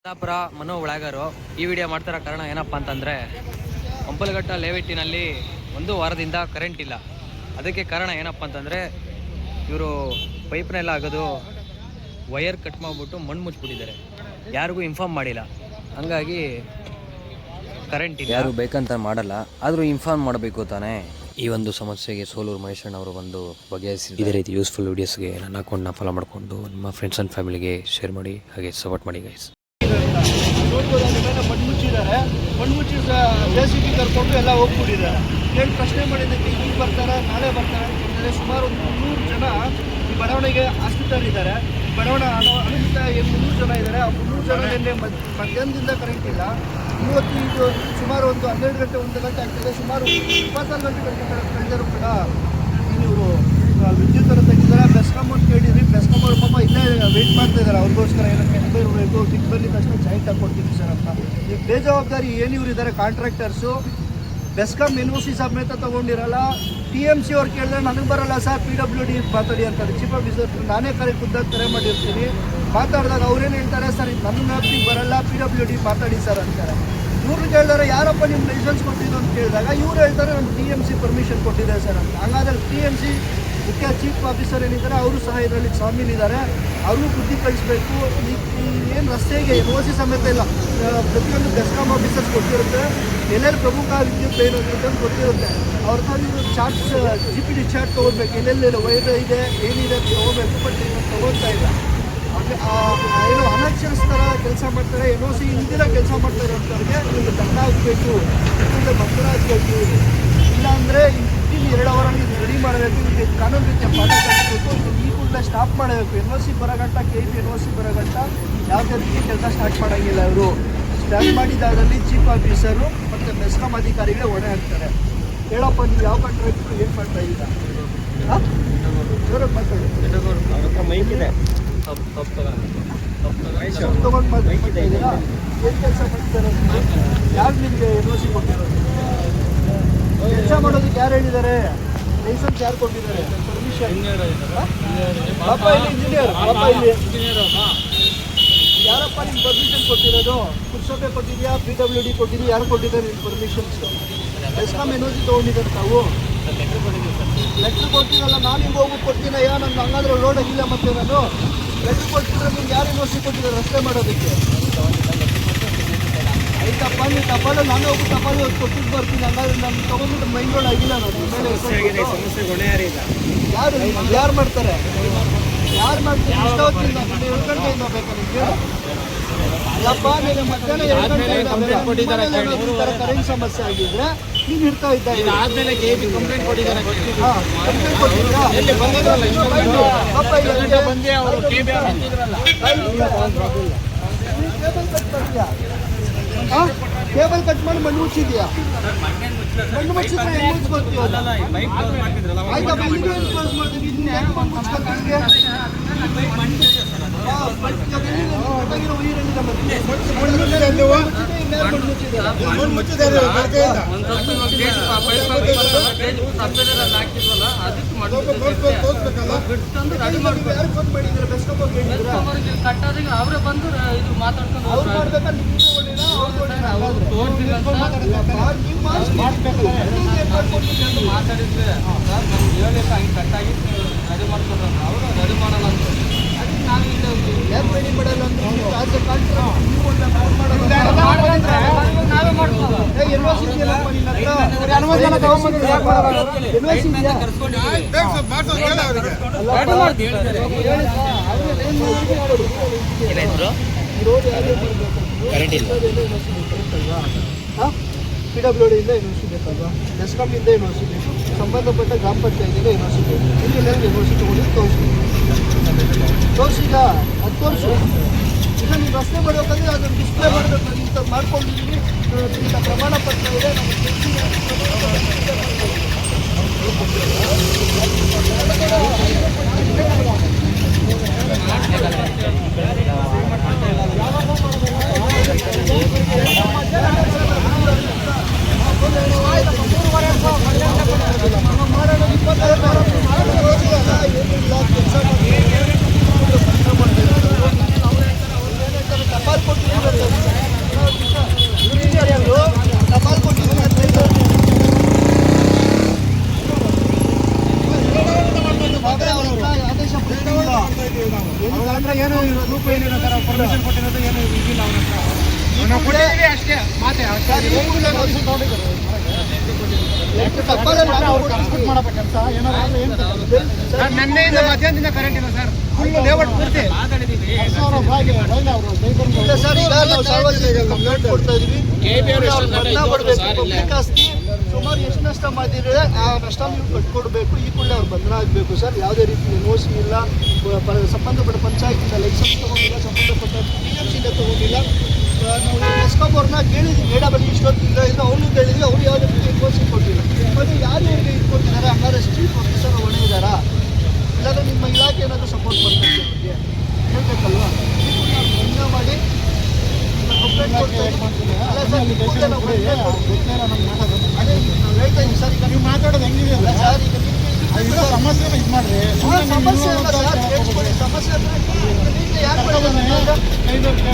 ಕುಂದಾಪುರ ಮನೋ ಒಳಗಾರು ಈ ವಿಡಿಯೋ ಮಾಡ್ತಿರೋ ಕಾರಣ ಏನಪ್ಪ ಅಂತಂದರೆ ಹಂಪಲಘಟ್ಟ ಲೇಔಟಿನಲ್ಲಿ ಒಂದು ವಾರದಿಂದ ಕರೆಂಟ್ ಇಲ್ಲ. ಅದಕ್ಕೆ ಕಾರಣ ಏನಪ್ಪ ಅಂತಂದರೆ ಇವರು ಪೈಪ್ನೆಲ್ಲ ಆಗೋದು ವಯರ್ ಕಟ್ ಮಾಡಿಬಿಟ್ಟು ಮಣ್ಣು ಮುಚ್ಚಿಬಿಟ್ಟಿದ್ದಾರೆ. ಯಾರಿಗೂ ಇನ್ಫಾರ್ಮ್ ಮಾಡಿಲ್ಲ, ಹಂಗಾಗಿ ಕರೆಂಟ್ ಇಲ್ಲ. ಯಾರು ಬೇಕಂತ ಮಾಡಲ್ಲ, ಆದರೂ ಇನ್ಫಾರ್ಮ್ ಮಾಡಬೇಕು ತಾನೇ. ಈ ಒಂದು ಸಮಸ್ಯೆಗೆ ಸೋಲೂರು ಮಹೇಶಣ್ಣ ಅವರು ಬಂದು ಬಗೆಹರಿಸಿ ಇದೇ ರೀತಿ ಯೂಸ್ಫುಲ್ ವೀಡಿಯೋಸ್ಗೆ ನನ್ನ ಅಕೌಂಟ್ನ ಫಾಲೋ ಮಾಡಿಕೊಂಡು ನಿಮ್ಮ ಫ್ರೆಂಡ್ಸ್ ಆ್ಯಂಡ್ ಫ್ಯಾಮಿಲಿಗೆ ಶೇರ್ ಮಾಡಿ, ಹಾಗೆ ಸಪೋರ್ಟ್ ಮಾಡಿ ಗೈಸ್. ಮಣ್ಣು ಮುಚ್ಚಿದ್ದಾರೆ, ಮಣ್ಣು ಮುಚ್ಚಿ JCB ಕರ್ಕೊಂಡು ಎಲ್ಲ ಹೋಗ್ಬಿಟ್ಟಿದ್ದಾರೆ. ಏನು ಪ್ರಶ್ನೆ ಮಾಡಿದ್ದಕ್ಕೆ ಈಗ ಬರ್ತಾರೆ, ನಾಳೆ ಬರ್ತಾರೆ ಅಂತಂದರೆ ಸುಮಾರು ಒಂದು 300 ಜನ ಈ ಬಡಾವಣೆಗೆ ಆಶ್ರಿತರಿದ್ದಾರೆ. ಬಡಾವಣೆ ಅನುಚಿತ 300 ಜನ ಇದ್ದಾರೆ. ಆ 300 ಜನ ನಿನ್ನೆ ಮಧ್ಯಾಹ್ನದಿಂದ ಕರೆಂಟ್ ಇಲ್ಲ. ಇವತ್ತು ಇದು ಸುಮಾರು ಒಂದು 12 ಗಂಟೆ 1 ಗಂಟೆ ಆಗ್ತದೆ. ಸುಮಾರು 24 ಗಂಟೆ ಕಳೆದರೂ ಕೂಡ ಇವರು ವಿದ್ಯುತ್ತನ್ನು ತೆಗೆದಿದ್ದಾರೆ. ಬೆಸ್ಕಾಂ ಅಂತ ಕೇಳಿದ್ರಿ, ಬೆಸ್ಕಾಂ ಅವ್ರ ಪಾಪ ಇಲ್ಲೇ ವೆಯ್ಟ್ ಮಾಡ್ತಾ ಇದ್ದಾರೆ. ಅವ್ರಿಗೋಸ್ಕರ ಏನಕ್ಕೆ ಇರಬೇಕು, ಸಿಟ್ಟು ಬಂದಿದ ತಕ್ಷಣ ಜಾಯಿಂಟ್ ಹಾಕ್ಕೊಡ್ತೀವಿ ಸರ್ ಅಂತ. ಈಗ ಬೇಜವಾಬ್ದಾರಿ ಏನು ಇವರು ಇದ್ದಾರೆ ಕಾಂಟ್ರಾಕ್ಟರ್ಸು. ಬೆಸ್ಕಾಂ NOC ಸಮೇತ ತೊಗೊಂಡಿರಲ್ಲ. TMC ಅವ್ರು ಕೇಳಿದ್ರೆ ನನಗೆ ಬರಲ್ಲ ಸರ್, PWD ಮಾತಾಡಿ ಅಂತಾರೆ. ಚೀಫ್ ಆಫೀಸರ್ ನಾನೇ ಖುದ್ದಾಗಿ ಕರೆ ಮಾಡಿರ್ತೀನಿ. ಮಾತಾಡಿದಾಗ ಅವ್ರೇನು ಹೇಳ್ತಾರೆ, ಸರ್ ನನ್ನ ವ್ಯಾಪ್ತಿಗೆ ಬರಲ್ಲ, PWD ಮಾತಾಡಿ ಸರ್ ಅಂತಾರೆ. ಇವ್ರು ಕೇಳಿದಾರೆ ಯಾರಪ್ಪ ನಿಮ್ಮ ಲೈಸೆನ್ಸ್ ಕೊಟ್ಟಿದ್ದು ಅಂತ ಕೇಳಿದಾಗ ಇವ್ರು ಹೇಳ್ತಾರೆ ನಮ್ಮ TMC ಪರ್ಮಿಷನ್ ಕೊಟ್ಟಿದೆ ಸರ್ ಅಂತ. ಹಾಗಾದ್ರೆ TMC ಮುಖ್ಯ ಚೀಫ್ ಆಫೀಸರ್ ಏನಿದ್ದಾರೆ ಅವರು ಸಹ ಇದರಲ್ಲಿ ಶಾಮೀಲಿದ್ದಾರೆ. ಅವ್ರಿಗೂ ಬುದ್ಧಿ ಕಳಿಸ್ಬೇಕು. ಏನು ರಸ್ತೆಗೆ NOC ಸಮೇತ ಇಲ್ಲ, ಪ್ರತಿಯೊಂದು ಬೆಸ್ಕಾಂ ಆಫೀಸರ್ಸ್ ಕೊಟ್ಟಿರುತ್ತೆ. ಎಲ್ಲೆಲ್ಲಿ ಪ್ರಮುಖ ವಿದ್ಯುತ್ ಲೈನ್ ಅಂತ ಗೊತ್ತಿರುತ್ತೆ. ಅವ್ರ ತಾವು ಚಾರ್ಟ್ಸ್ GPD ಚಾರ್ಟ್ ತೊಗೊಳ್ಬೇಕು, ಎಲ್ಲೆಲ್ಲಿ ವೈರ್ ಇದೆ ಏನಿದೆ ಅಂತ ತೊಗೋಬೇಕು. ಬಟ್ ತೊಗೊಳ್ತಾ ಇಲ್ಲ. ಏನು ಅನಕ್ಷರಸ್ಥರ ಕೆಲಸ ಮಾಡ್ತಾರೆ. NOC ಹಿಂದಿನ ಕೆಲಸ ಮಾಡ್ತಾ ಇರೋಂಥವ್ರಿಗೆ ನಿಮಗೆ ದಂಡ ಹಾಕಬೇಕು, ಮಕ್ಕಳ ಹಾಕಬೇಕು. ಇಲ್ಲಾಂದರೆ ಇನ್ನು 2 ಅವರಲ್ಲಿ ರೆಡಿ ಮಾಡಬೇಕು. ಇದಕ್ಕೆ ಕಾನೂನು ರೀತಿಯ ಪಾಠ ಕಲಿಸಬೇಕು. ಈ ಕೂಡಲೇ ಸ್ಟಾಪ್ ಮಾಡಬೇಕು. NOC ಬರೋಗಂಟ KP NOC ಬರೋಗಂಟ ಯಾವುದೇ ರೀತಿ ಕೆಲಸ ಸ್ಟಾರ್ಟ್ ಮಾಡೋಂಗಿಲ್ಲ. ಇವರು ಸ್ಟಾರ್ಟ್ ಮಾಡಿದಾದಲ್ಲಿ ಚೀಫ್ ಆಫೀಸರು ಮತ್ತು ಬೆಸ್ಕಾಂ ಅಧಿಕಾರಿಗಳೇ ಹೊಣೆ ಹಾಕ್ತಾರೆ. ಹೇಳಪ್ಪ ನೀವು ಯಾವ ಕಾಂಟ್ರಾಕ್ಟ್ ಏನು ಮಾಡ್ತಾ ಇದ್ದೀರಾ? ಜೋರಾಗಿ ಮಾತಾಡಿ. ಮೈಕಿದೆ ತೊಗೊಂಡು ಮಾತಾಡ್ತಾ ಇದ್ದೀರಾ? ಏನು ಕೆಲಸ ಮಾಡ್ತಾರೆ? ಯಾರು ನಿಮಗೆ NOC ಕೊಟ್ಟಿರೋದು? ಕೆಲಸ ಮಾಡೋದಕ್ಕೆ ಯಾರು ಹೇಳಿದ್ದಾರೆ? ಲೈಸೆನ್ಸ್ ಯಾರು ಕೊಟ್ಟಿದ್ದಾರೆ? ಪರ್ಮಿಷನ್ ಪಾಪ ಇಲ್ಲಿ ಇಂಜಿನಿಯರ್, ಪಾಪ ಇಲ್ಲಿ ಯಾರಪ್ಪ ನಿಮ್ಗೆ ಪರ್ಮಿಷನ್ ಕೊಟ್ಟಿರೋದು? ಪುರಸಭೆ ಕೊಟ್ಟಿದೆಯಾ, PWD ಕೊಟ್ಟಿದೆಯಾ? ಯಾರು ಕೊಟ್ಟಿದ್ದಾರೆ ನಿಮ್ಮ ಪರ್ಮಿಷನ್ಸು? ಬೆಸ್ಕಾಂ NOC ತೊಗೊಂಡಿದ್ದಾರೆ ತಾವು? ಲೆಟ್ರ್ ಕೊಟ್ಟಿರಲ್ಲ. ನಾನು ಹಿಂಗೆ ಹೋಗ್ಬಿಟ್ಟು ಕೊಡ್ತೀನಯ್ಯ, ನನ್ನ ಹಂಗಾದ್ರೆ ರೋಡ್ ಆಗಿಲ್ಲ. ಮತ್ತೆ ನಾನು ಲೆಟ್ರ್ ಕೊಟ್ಟಿದ್ರೆ ನಿಮ್ಗೆ ಯಾರು NOC ಕೊಟ್ಟಿದ್ದಾರೆ ರಸ್ತೆ ಮಾಡೋದಕ್ಕೆ? ಆಯ್ತಪ್ಪ, ನೀವು ಟಪಾಲು ನಾನು ಹೋಗಿ ಟಪಾಲು ಕೊಟ್ಟಿದ್ದು ಬರ್ತೀನಿ. ಹಂಗಾದ್ರೆ ನಾನು ತೊಗೊಂಡ್ಬಿಟ್ಟು ಮೈನ್ ರೋಡ್ ಆಗಿಲ್ಲ. ನಾನು ಯಾರು ಮಾಡ್ತಾರೆ? ಯಾರು ಮಾಡ್ತೀನಿ? ಇಷ್ಟ ಹೊತ್ತಿಂದ 2 ಗಂಟೆಯಿಂದ ಬೇಕಾ ನಿಮಗೆ? ಅಲ್ಲಪ್ಪ, ನೀನು ಮಧ್ಯಾಹ್ನ 2 ಗಂಟೆಯಿಂದ ಕರೆಂಟ್ ಸಮಸ್ಯೆ ಆಗಿದ್ರೆ ನೀನು ಇರ್ತಾ ಇದ್ದ. ಆದ್ಮೇಲೆ ಕಂಪ್ಲೇಂಟ್ ಕೊಟ್ಟಿದ್ದಾರೆ. ಹಾಂ, ಕಂಪ್ಲೇಂಟ್ ಕೊಟ್ಟಿದ್ದೀರಾ? ಕೇಬಲ್ ಕಟ್ ಮಾಡಿ ಮಣ್ಣು ಮುಚ್ಚಿದ್ಯಾ? ಮಣ್ಣು ಮುಚ್ಚಿದ್ರೆ ಹೆಂಗೆ ಮುಚ್ಕೊಳ್ತೀವಿ? ಆಯ್ತಾ, ಕ್ಲೋಸ್ ಮಾಡ್ತೀವಿ. ಇದನ್ನ ಯಾಕೆ ಮಣ್ಣು ಮುಚ್ಕೊಳ್ತೀವಿ? ಅವರೇ ಬಂದು ಇದು ಮಾತಾಡ್ಕೊಂಡು ಅವ್ರು ಮಾಡ್ಬೇಕಾದ್ರೆ ಮಾತಾಡಿದ್ರೆ ಹೇಳಿಲ್ಲ, ಹಂಗೆ ಕಟ್ಟಾಗಿ ರೆಡಿ ಮಾಡ್ಕೊಂಡ್ರು. ಅವರು ರೆಡಿ ಮಾಡಲ್ಲ ಅಂತ ಅದಕ್ಕೆ ನಾವು ಇಲ್ಲ ಯಾರು ರೆಡಿ ಮಾಡಲ್ಲ ಅಂತ ನಾವೇ ಮಾಡ್ಬೋದು. PWD ಇಂದ NOC ಬೇಕಲ್ವಾ? ಬೆಸ್ಕಾಂ ಇಂದ NOC ಬೇಕು, ಸಂಬಂಧಪಟ್ಟ ಗ್ರಾಮ ಪಂಚಾಯತಿಗೆ NOC ಬೇಕು. ಇಲ್ಲಿ NOC ತೊಗೊಂಡು ತೋರಿಸಿಲ್ಲ. ಅದು ತೋರಿಸು. ಈಗ ನೀವು ರಸ್ತೆ ಮಾಡಬೇಕಂದ್ರೆ ಅದನ್ನು ಡಿಸ್ಪ್ಲೇ ಮಾಡಬೇಕು. ಇಂಥ ಮಾಡ್ಕೊಂಡಿದ್ದೀವಿ, ಇಂಥ ಪ್ರಮಾಣ ಪತ್ರ ಇದೆ, ಟಪಾಲ್ ಕೊಟ್ಟಿದ್ದೀವಿ. ಬಂದಿಲ್ಲ ಅವ್ರ ಹತ್ರ. ಈ ನಾವು ಕೂಡಲೇ ಕೊಟ್ಟಿದ್ದೀವಿ ಅಷ್ಟೇ ಮಾತೆ ಅಷ್ಟೇ. ಸರ್, ಈ ಕೂಡಲೇ ನಾವು ತಪ್ಪಲ್ಲ, ನಾನು ಕೊಡ್ತೀನಿ. ಕೆಲಸ ಏನಾದ್ರು ಏನು ಸರ್, ನಿನ್ನೆಯಿಂದ ಮಧ್ಯಾಹ್ನದಿಂದ ಕರೆಂಟ್ ಇಲ್ಲ ಸರ್. ಫುಲ್ ಲೇಔಟ್ ಪೂರ್ತಿ ಮಾತಾಡಿದ್ದೀವಿ. ಇಲ್ಲ ಸರ್, ಈಗ ನಾವು ಸಾರ್ವಜನಿಕ ಕಂಪ್ಲೇಂಟ್ ಕೊಡ್ತಾ ಇದೀವಿ. ಅವ್ರು ಮನ್ನಾ ಮಾಡಬೇಕು. ಪಬ್ಲಿಕ್ ಆಸ್ತಿ ಸುಮಾರು ಎಷ್ಟು ನಷ್ಟ ಮಾಡಿದ್ರೆ ಆ ನಷ್ಟ ನೀವು ಕಟ್ಕೊಡ್ಬೇಕು. ಈ ಕೂಡಲೇ ಅವ್ರು ಬಂಧನ ಆಗಬೇಕು ಸರ್. ಯಾವುದೇ ರೀತಿ ಎನ್ಒಸಿ ಇಲ್ಲ, ಸಂಬಂಧಪಟ್ಟ ಪಂಚಾಯತಿಂದ ಲೈಸೆನ್ಸ್ ತಗೊಂಡಿಲ್ಲ, ಸಂಬಂಧಪಟ್ಟ PMCಯಿಂದ ತಗೊಂಡಿಲ್ಲ. ನಾವು ಮೆಸ್ಕಾಂ ಅವ್ರನ್ನ ಕೇಳಿದ್ವಿ, ಬೇಡ ಬನ್ನಿ ಇಷ್ಟೊತ್ತಿಲ್ಲ ಇಲ್ಲ ಅವ್ನು ಕೇಳಿದ್ವಿ, ಅವ್ರು ಯಾವುದೇ ರೀತಿ ಎನ್ಒಸಿ ಕೊಟ್ಟಿಲ್ಲ. ಮತ್ತು ಯಾರು ಇವ್ರಿಗೆ ಇದು ಕೊಟ್ಟಿದ್ದಾರೆ? ಹಂಗಾರೆ ಸ್ಟ್ರೀಟ್ ಆಫೀಸರ್ ಹೊಣೆ ಇದ್ದಾರಾ? ಇಲ್ಲಾಂದ್ರೆ ನಿಮ್ಮ ಇಲಾಖೆ ಏನಾದರೂ ಸಪೋರ್ಟ್ ಮಾಡ್ತಾರೆ ನಿಮಗೆ ಹೇಳ್ಬೇಕಲ್ವಾ? ಮನ್ನಾ ಮಾಡಿ ಕಂಪ್ಲೇಂಟ್ ಕೊಡ್ತಾ ಇದ್ದೀವಿ. ಅಲ್ಲ ಸರ್, ಈ ಕೂಡಲೇ ನಾವು ಕಂಪ್ಲೇಂಟ್ ಕೊಡ್ತೀವಿ. ಅದೇ ನಾವು ಹೇಳ್ತಾ ಇದ್ದೀವಿ ಸರ್. ಈಗ ನೀವು ಮಾತಾಡೋದು ಹೆಂಗಿದೆ ಸರ್, ಈಗ ನಿಮಗೆ ಸಮಸ್ಯೆನ ಇದು ಮಾಡ್ರಿ. ಸಮಸ್ಯೆ ಇಲ್ಲ ಸರ್.